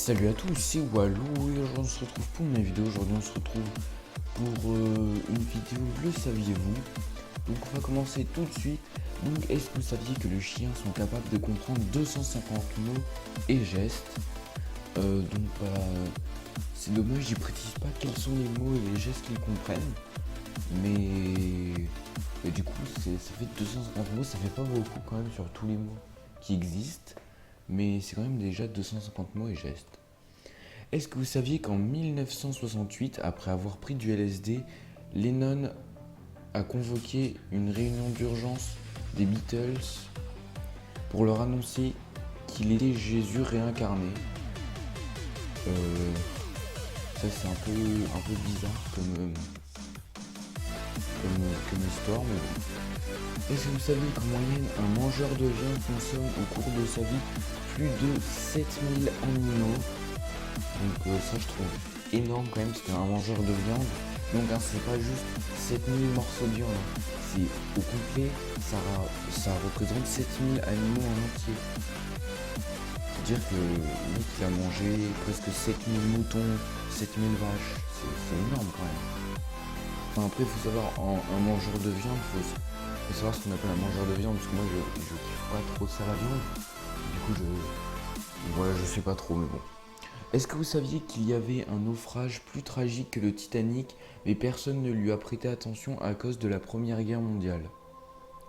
Salut à tous, c'est Walou et aujourd'hui on se retrouve pour une vidéo. Aujourd'hui on se retrouve pour une vidéo, le saviez-vous? Donc on va commencer tout de suite. Donc est-ce que vous saviez que les chiens sont capables de comprendre 250 mots et gestes? C'est dommage, ils précisent pas quels sont les mots et les gestes qu'ils comprennent. Mais du coup ça fait 250 mots, ça fait pas beaucoup quand même sur tous les mots qui existent. Mais c'est quand même déjà 250 mots et gestes. Est-ce que vous saviez qu'en 1968, après avoir pris du LSD, Lennon a convoqué une réunion d'urgence des Beatles pour leur annoncer qu'il était Jésus réincarné? Ça c'est un peu bizarre comme histoire, mais bon. Est-ce que vous saviez qu'en moyenne, un mangeur de viande consomme au cours de sa vie plus de 7000 animaux? Donc ça je trouve énorme quand même, c'est un mangeur de viande. Donc c'est pas juste 7000 morceaux de viande, c'est au complet, ça représente 7000 animaux en entier. C'est-à-dire que le mec il a mangé presque 7000 moutons, 7000 vaches, c'est énorme quand même. Enfin après il faut savoir, un mangeur de viande, faut savoir ce qu'on appelle un mangeur de viande, parce que moi je kiffe pas trop ça la viande. Du coup je sais pas trop, mais bon. Est-ce que vous saviez qu'il y avait un naufrage plus tragique que le Titanic, mais personne ne lui a prêté attention à cause de la Première Guerre mondiale?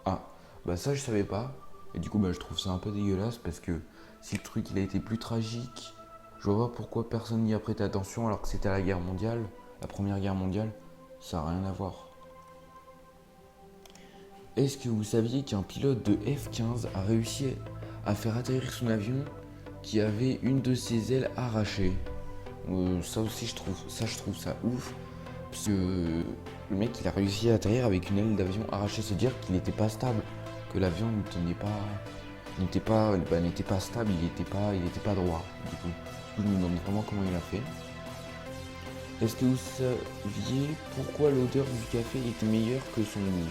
Ah, bah ça je savais pas. Et du coup je trouve ça un peu dégueulasse parce que si le truc il a été plus tragique, je vois pas pourquoi personne n'y a prêté attention alors que c'était la guerre mondiale, la Première Guerre mondiale, ça n'a rien à voir. Est-ce que vous saviez qu'un pilote de F-15 a réussi à faire atterrir son avion qui avait une de ses ailes arrachée? Ça aussi je trouve ça ouf, parce que le mec il a réussi à atterrir avec une aile d'avion arrachée, c'est dire qu'il n'était pas stable, que l'avion n'était pas stable, il était pas droit. Du coup je me demande vraiment comment il a fait. Est-ce que vous saviez pourquoi l'odeur du café était meilleure que son goût?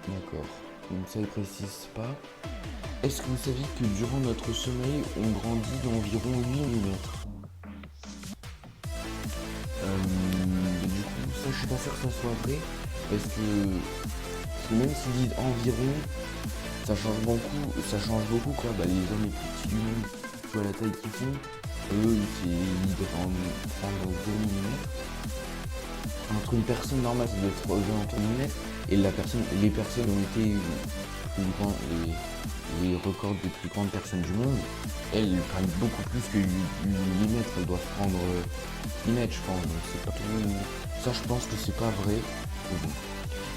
D'accord, donc ça il précise pas. Est-ce que vous saviez que durant notre sommeil, on grandit d'environ 8 mm? Du coup, ça, je suis pas sûr que ça soit vrai, parce que même s'ils disent environ, ça change beaucoup quoi. Bah, les hommes les plus petits du monde, tu vois la taille qu'ils font, eux, ils doivent prendre 2 mm. Entre une personne normale, ça doit être aux alentours de millimètres, et les personnes ont été les records des plus grandes personnes du monde, elles prennent beaucoup plus que 8 mm, elles doivent prendre 10 mètres, je pense. Donc c'est pas tout. Ça, je pense que c'est pas vrai.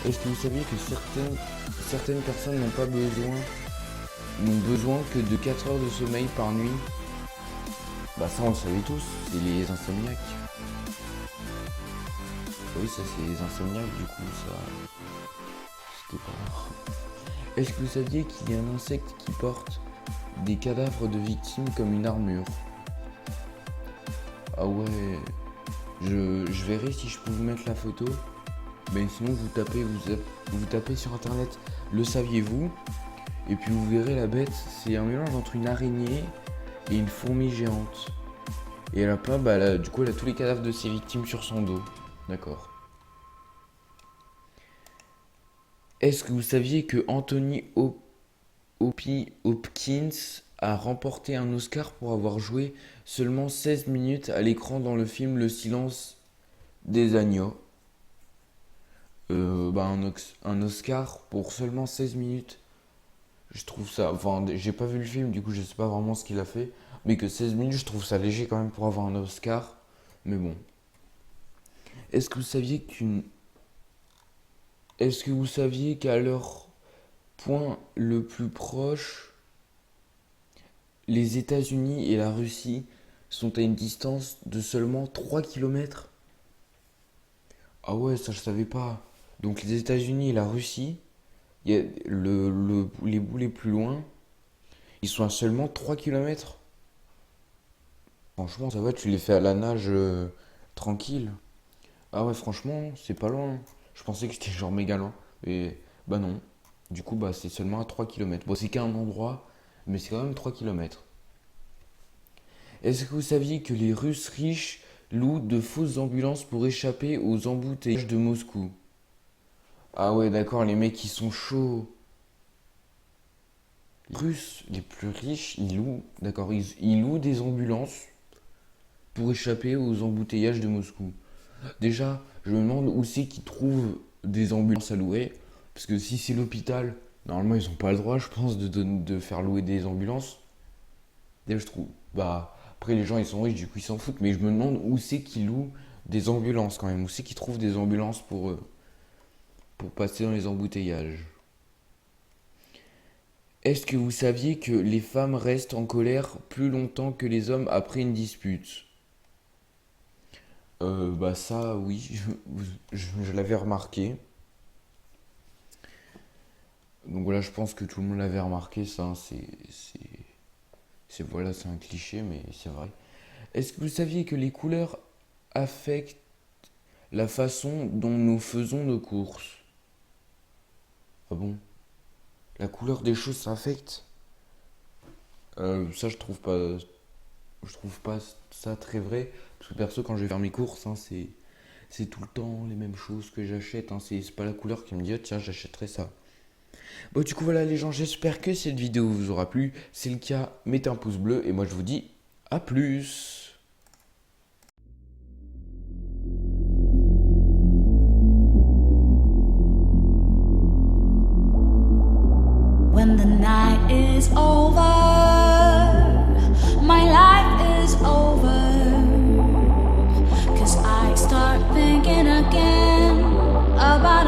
Est-ce que vous saviez que certaines personnes n'ont besoin que de 4 heures de sommeil par nuit? Bah ça on le savait tous, c'est les insomniaques. Oui, ça c'est les insomniaques, du coup ça c'était pas rare. Est-ce que vous saviez qu'il y a un insecte qui porte des cadavres de victimes comme une armure? Ah ouais, je verrai si je peux vous mettre la photo. Mais sinon vous tapez sur internet le saviez-vous, et puis vous verrez la bête, c'est un mélange entre une araignée et une fourmi géante. Et elle a plein, du coup elle a tous les cadavres de ses victimes sur son dos. D'accord. Est-ce que vous saviez que Anthony Hopkins a remporté un Oscar pour avoir joué seulement 16 minutes à l'écran dans le film Le Silence des agneaux? Un Oscar pour seulement 16 minutes. Je trouve ça. Enfin, j'ai pas vu le film, du coup, je sais pas vraiment ce qu'il a fait. Mais que 16 minutes, je trouve ça léger quand même pour avoir un Oscar. Mais bon. Est-ce que vous saviez qu'une. Est-ce que vous saviez qu'à leur point le plus proche, les États-Unis et la Russie sont à une distance de seulement 3 kilomètres? Ah ouais, ça je savais pas. Donc les États-Unis et la Russie, il y a les bouts les plus loin, ils sont à seulement 3 kilomètres. Franchement, ça va, tu les fais à la nage tranquille. Ah ouais, franchement, c'est pas loin. Je pensais que c'était genre méga loin. Et bah non. Du coup, c'est seulement à 3 kilomètres. Bon, c'est qu'un endroit, mais c'est quand même 3 kilomètres. Est-ce que vous saviez que les Russes riches louent de fausses ambulances pour échapper aux embouteillages de Moscou? Ah ouais, d'accord, les mecs, ils sont chauds. Les Russes les plus riches, ils louent, d'accord, ils louent des ambulances pour échapper aux embouteillages de Moscou. Déjà, je me demande où c'est qu'ils trouvent des ambulances à louer. Parce que si c'est l'hôpital, normalement ils n'ont pas le droit, je pense, de faire louer des ambulances. Déjà, je trouve. Bah, après, les gens ils sont riches, du coup ils s'en foutent. Mais je me demande où c'est qu'ils louent des ambulances quand même. Où c'est qu'ils trouvent des ambulances pour passer dans les embouteillages. Est-ce que vous saviez que les femmes restent en colère plus longtemps que les hommes après une dispute? Bah ça, oui, je l'avais remarqué. Donc voilà, je pense que tout le monde l'avait remarqué, ça, hein, voilà, c'est un cliché, mais c'est vrai. Est-ce que vous saviez que les couleurs affectent la façon dont nous faisons nos courses? Ah bon? La couleur des choses, ça affecte? Ça, je trouve pas ça très vrai. Parce que perso, quand je vais faire mes courses, hein, c'est tout le temps les mêmes choses que j'achète. Hein. C'est pas la couleur qui me dit, ah, tiens, j'achèterai ça. Bon, du coup, voilà les gens, j'espère que cette vidéo vous aura plu. Si c'est le cas, mettez un pouce bleu et moi je vous dis à plus. When the night is over, my life is over. 'Cause I start thinking again about